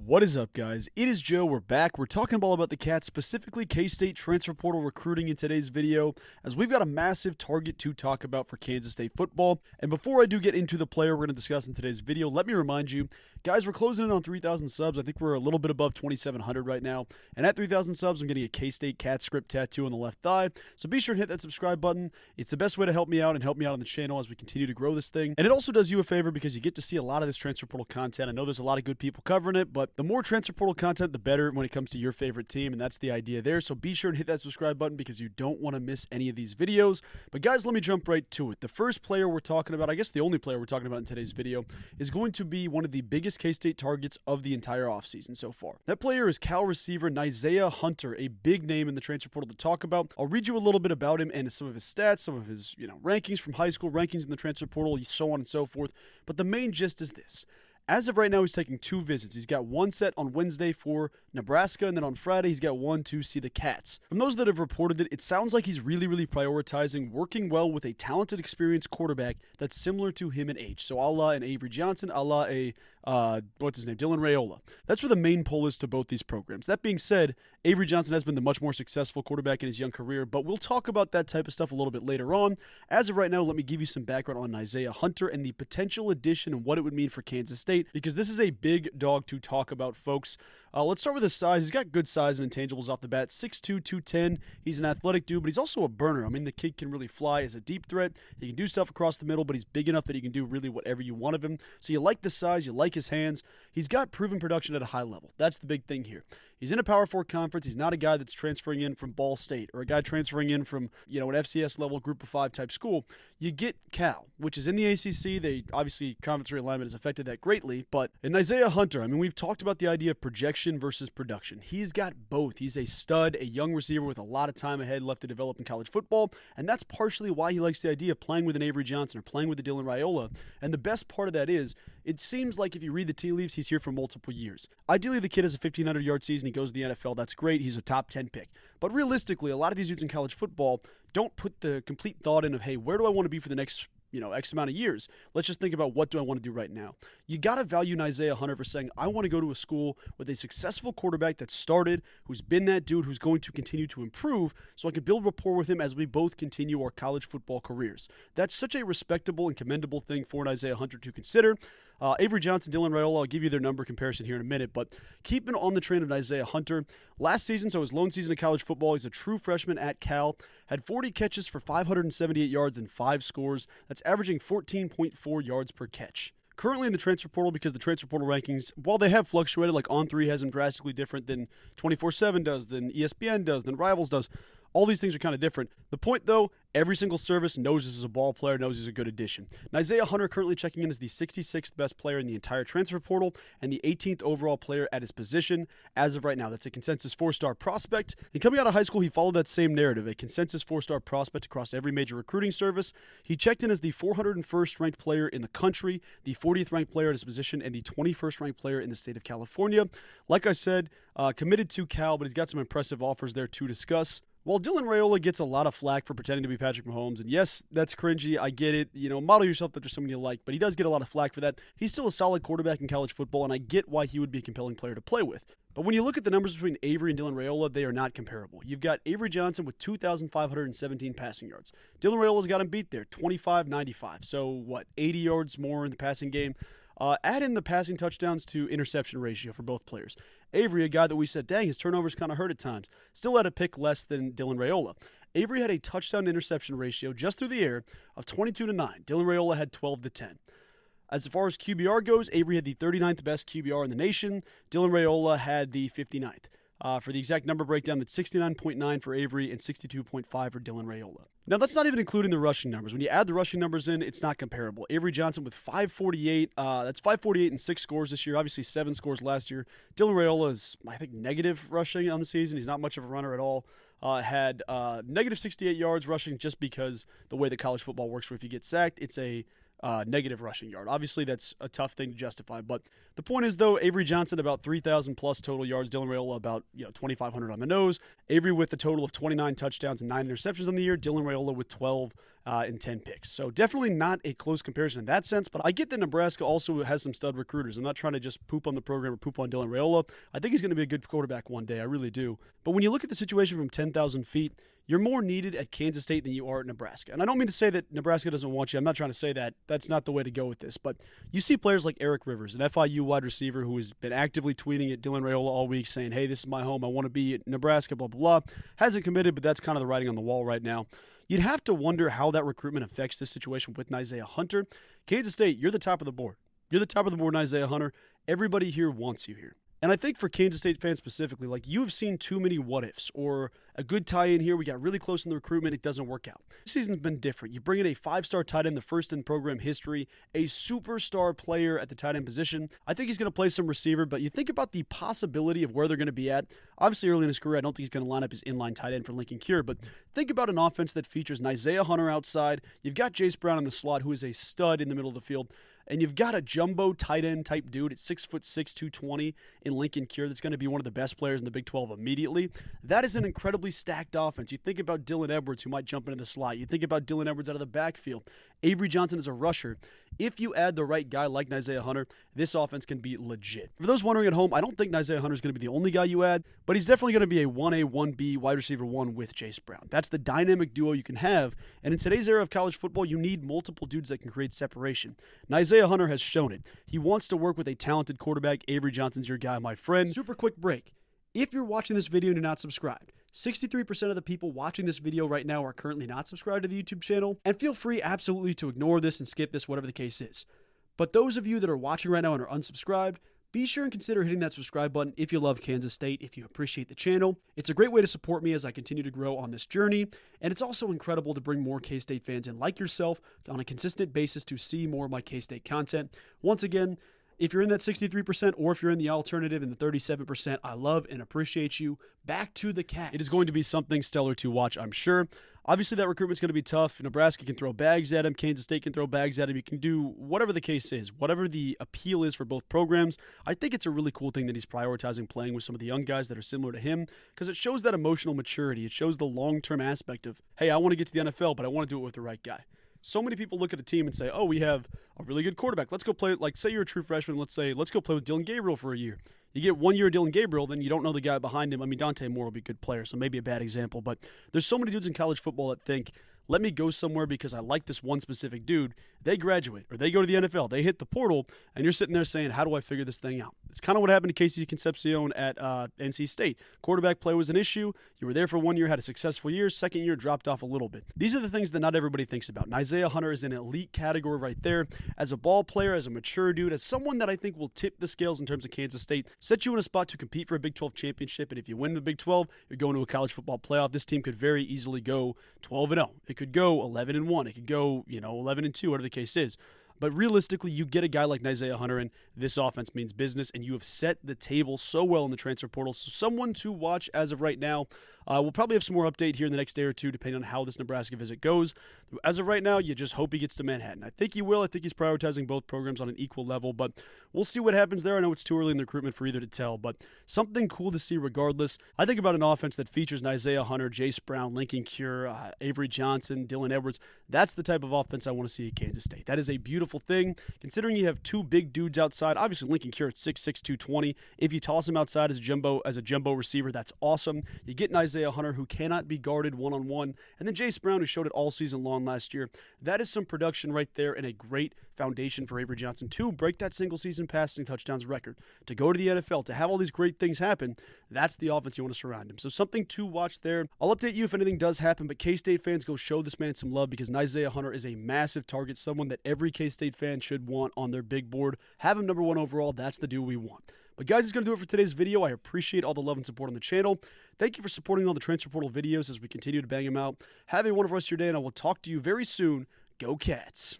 What is up, guys? It is Joe. We're back. We're talking all about the Cats, specifically K-State transfer portal recruiting in today's video, as we've got a massive target to talk about for Kansas State football. And before I do get into the player we're going to discuss in today's video, let me remind you, guys, we're closing in on 3,000 subs. I think we're a little bit above 2,700 right now. And at 3,000 subs, I'm getting a K-State Cat script tattoo on the left thigh. So be sure to hit that subscribe button. It's the best way to help me out and help me out on the channel as we continue to grow this thing. And it also does you a favor because you get to see a lot of this transfer portal content. I know there's a lot of good people covering it, but the more transfer portal content, the better when it comes to your favorite team, and that's the idea there. So be sure and hit that subscribe button because you don't want to miss any of these videos. But guys, let me jump right to it. The first player we're talking about, I guess the only player we're talking about in today's video, is going to be one of the biggest K-State targets of the entire offseason so far. That player is Cal receiver Nyziah Hunter, a big name in the transfer portal to talk about. I'll read you a little bit about him and some of his stats, some of his rankings from high school, rankings in the transfer portal, so on and so forth. But the main gist is this. As of right now, he's taking 2 visits. He's got one set on Wednesday for Nebraska, and then on Friday, he's got one to see the Cats. From those that have reported it, it sounds like he's really prioritizing working well with a talented, experienced quarterback that's similar to him in age. So a la an Avery Johnson, a la a, Dylan Raiola. That's where the main pull is to both these programs. That being said, Avery Johnson has been the much more successful quarterback in his young career, but we'll talk about that type of stuff a little bit later on. As of right now, let me give you some background on Nyziah Hunter and the potential addition and what it would mean for Kansas State, because this is a big dog to talk about, folks. Let's start with his size. He's got good size and intangibles off the bat. 6'2", 210. He's an athletic dude, but he's also a burner. I mean, the kid can really fly as a deep threat. He can do stuff across the middle, but he's big enough that he can do really whatever you want of him. So you like the size, you like his hands. He's got proven production at a high level. That's the big thing here. He's in a Power 4 conference. He's not a guy that's transferring in from Ball State or a guy transferring in from, an FCS level Group of 5 type school. You get Cal, which is in the ACC. They obviously, conference realignment has affected that greatly. But in Nyziah Hunter, I mean, we've talked about the idea of projection versus production. He's got both. He's a stud, a young receiver with a lot of time ahead left to develop in college football. And that's partially why he likes the idea of playing with an Avery Johnson or playing with a Dylan Raiola. And the best part of that is, it seems like if you read the tea leaves, he's here for multiple years. Ideally, the kid has a 1,500-yard season. He goes to the NFL. That's great. He's a top 10 pick. But realistically, a lot of these dudes in college football don't put the complete thought in of, hey, where do I want to be for the next X amount of years? Let's just think about what do I want to do right now. You got to value Nyziah Hunter for saying, I want to go to a school with a successful quarterback that started, who's been that dude, who's going to continue to improve, so I can build rapport with him as we both continue our college football careers. That's such a respectable and commendable thing for Nyziah Hunter to consider. Avery Johnson, Dylan Raiola, I'll give you their number comparison here in a minute, but keeping on the train of Nyziah Hunter, last season, so his lone season of college football, he's a true freshman at Cal, had 40 catches for 578 yards and 5 scores. That's averaging 14.4 yards per catch. Currently in the transfer portal, because the transfer portal rankings, while they have fluctuated, like On3 has them drastically different than 24/7 does, than ESPN does, than Rivals does. All these things are kind of different. The point, though, every single service knows this is a ball player, knows he's a good addition. Nyziah Hunter currently checking in as the 66th best player in the entire transfer portal and the 18th overall player at his position as of right now. That's a consensus 4-star prospect. And coming out of high school, he followed that same narrative, a consensus 4-star prospect across every major recruiting service. He checked in as the 401st ranked player in the country, the 40th ranked player at his position, and the 21st ranked player in the state of California. Like I said, committed to Cal, but he's got some impressive offers there to discuss. While Dylan Raiola gets a lot of flack for pretending to be Patrick Mahomes, and yes, that's cringy, I get it, model yourself after someone you like, but he does get a lot of flack for that. He's still a solid quarterback in college football, and I get why he would be a compelling player to play with. But when you look at the numbers between Avery and Dylan Raiola, they are not comparable. You've got Avery Johnson with 2,517 passing yards. Dylan Raiola's got him beat there, 2,595. So, 80 yards more in the passing game. Add in the passing touchdowns to interception ratio for both players. Avery, a guy that we said, dang, his turnovers kind of hurt at times, still had a pick less than Dylan Raiola. Avery had a touchdown-interception ratio just through the air of 22-9. Dylan Raiola had 12-10. As far as QBR goes, Avery had the 39th best QBR in the nation. Dylan Raiola had the 59th. For the exact number breakdown, that's 69.9 for Avery and 62.5 for Dylan Raiola. Now, that's not even including the rushing numbers. When you add the rushing numbers in, it's not comparable. Avery Johnson with 548, that's 548 and 6 scores this year, obviously 7 scores last year. Dylan Raiola is, I think, negative rushing on the season. He's not much of a runner at all. Had negative 68 yards rushing just because the way that college football works, where if you get sacked, it's a negative rushing yard. Obviously, that's a tough thing to justify. But the point is, though, Avery Johnson about 3,000 plus total yards. Dylan Raiola about 2,500 on the nose. Avery with a total of 29 touchdowns and 9 interceptions on the year. Dylan Raiola with 12 and 10 picks. So definitely not a close comparison in that sense. But I get that Nebraska also has some stud recruiters. I'm not trying to just poop on the program or poop on Dylan Raiola. I think he's going to be a good quarterback one day. I really do. But when you look at the situation from 10,000 feet, you're more needed at Kansas State than you are at Nebraska. And I don't mean to say that Nebraska doesn't want you. I'm not trying to say that. That's not the way to go with this. But you see players like Eric Rivers, an FIU wide receiver who has been actively tweeting at Dylan Raiola all week saying, hey, this is my home. I want to be at Nebraska, blah, blah, blah. Hasn't committed, but that's kind of the writing on the wall right now. You'd have to wonder how that recruitment affects this situation with Nyziah Hunter. Kansas State, you're the top of the board. You're the top of the board, Nyziah Hunter. Everybody here wants you here. And I think for Kansas State fans specifically, like you have seen too many what-ifs or a good tie-in here. We got really close in the recruitment. It doesn't work out. This season's been different. You bring in a 5-star tight end, the first in program history, a superstar player at the tight end position. I think he's going to play some receiver, but you think about the possibility of where they're going to be at. Obviously, early in his career, I don't think he's going to line up his inline tight end for Lincoln Cure, but think about an offense that features Nyziah Hunter outside. You've got Jace Brown in the slot, who is a stud in the middle of the field. And you've got a jumbo tight end type dude at 6'6", 220 in Lincoln Cure that's going to be one of the best players in the Big 12 immediately. That is an incredibly stacked offense. You think about Dylan Edwards, who might jump into the slot. You think about Dylan Edwards out of the backfield. Avery Johnson is a rusher. If you add the right guy like Nyziah Hunter, this offense can be legit. For those wondering at home, I don't think Nyziah Hunter is going to be the only guy you add, but he's definitely going to be a 1A, 1B wide receiver 1 with Jace Brown. That's the dynamic duo you can have, and in today's era of college football, you need multiple dudes that can create separation. Nyziah Hunter has shown it. He wants to work with a talented quarterback. Avery Johnson's your guy, my friend. Super quick break. If you're watching this video and you're not subscribed, 63% of the people watching this video right now are currently not subscribed to the YouTube channel, and feel free absolutely to ignore this and skip this, whatever the case is. But those of you that are watching right now and are unsubscribed, be sure and consider hitting that subscribe button if you love Kansas State, if you appreciate the channel. It's a great way to support me as I continue to grow on this journey, and it's also incredible to bring more K-State fans in like yourself on a consistent basis to see more of my K-State content. Once again, if you're in that 63% or if you're in the alternative in the 37%, I love and appreciate you. Back to the Cats. It is going to be something stellar to watch, I'm sure. Obviously, that recruitment's going to be tough. Nebraska can throw bags at him. Kansas State can throw bags at him. You can do whatever the case is, whatever the appeal is for both programs. I think it's a really cool thing that he's prioritizing playing with some of the young guys that are similar to him because it shows that emotional maturity. It shows the long-term aspect of, hey, I want to get to the NFL, but I want to do it with the right guy. So many people look at a team and say, oh, we have a really good quarterback. Let's go play, like say you're a true freshman, let's go play with Dylan Gabriel for a year. You get 1 year of Dylan Gabriel, then you don't know the guy behind him. I mean, Dante Moore will be a good player, so maybe a bad example. But there's so many dudes in college football that think, let me go somewhere because I like this one specific dude. They graduate or they go to the NFL. They hit the portal, and you're sitting there saying, how do I figure this thing out? It's kind of what happened to Casey Concepcion at NC State. Quarterback play was an issue. You were there for 1 year, had a successful year. Second year, dropped off a little bit. These are the things that not everybody thinks about. Nyziah Hunter is an elite category right there. As a ball player, as a mature dude, as someone that I think will tip the scales in terms of Kansas State, set you in a spot to compete for a Big 12 championship. And if you win the Big 12, you're going to a college football playoff. This team could very easily go 12-0. It could go 11-1. It could go, 11-2, whatever the case is. But realistically, you get a guy like Nyziah Hunter, and this offense means business, and you have set the table so well in the transfer portal. So someone to watch as of right now. We'll probably have some more update here in the next day or two, depending on how this Nebraska visit goes. As of right now, you just hope he gets to Manhattan. I think he will. I think he's prioritizing both programs on an equal level, but we'll see what happens there. I know it's too early in the recruitment for either to tell, but something cool to see regardless. I think about an offense that features Nyziah Hunter, Jace Brown, Lincoln Cure, Avery Johnson, Dylan Edwards. That's the type of offense I want to see at Kansas State. That is a beautiful thing, considering you have two big dudes outside. Obviously, Lincoln Cure at 6'6", 220. If you toss him outside as a jumbo receiver, that's awesome. You get Nyziah Hunter, who cannot be guarded one-on-one, and then Jace Brown, who showed it all season long last year. That is some production right there and a great foundation for Avery Johnson to break that single-season passing touchdowns record, to go to the NFL, to have all these great things happen. That's the offense you want to surround him. So something to watch there. I'll update you if anything does happen, but K-State fans, go show this man some love because Nyziah Hunter is a massive target, someone that every K-State fan should want on their big board. Have him number 1 overall. That's the dude we want. But guys, that's going to do it for today's video. I appreciate all the love and support on the channel. Thank you for supporting all the transfer portal videos as we continue to bang them out. Have a wonderful rest of your day, and I will talk to you very soon. Go Cats!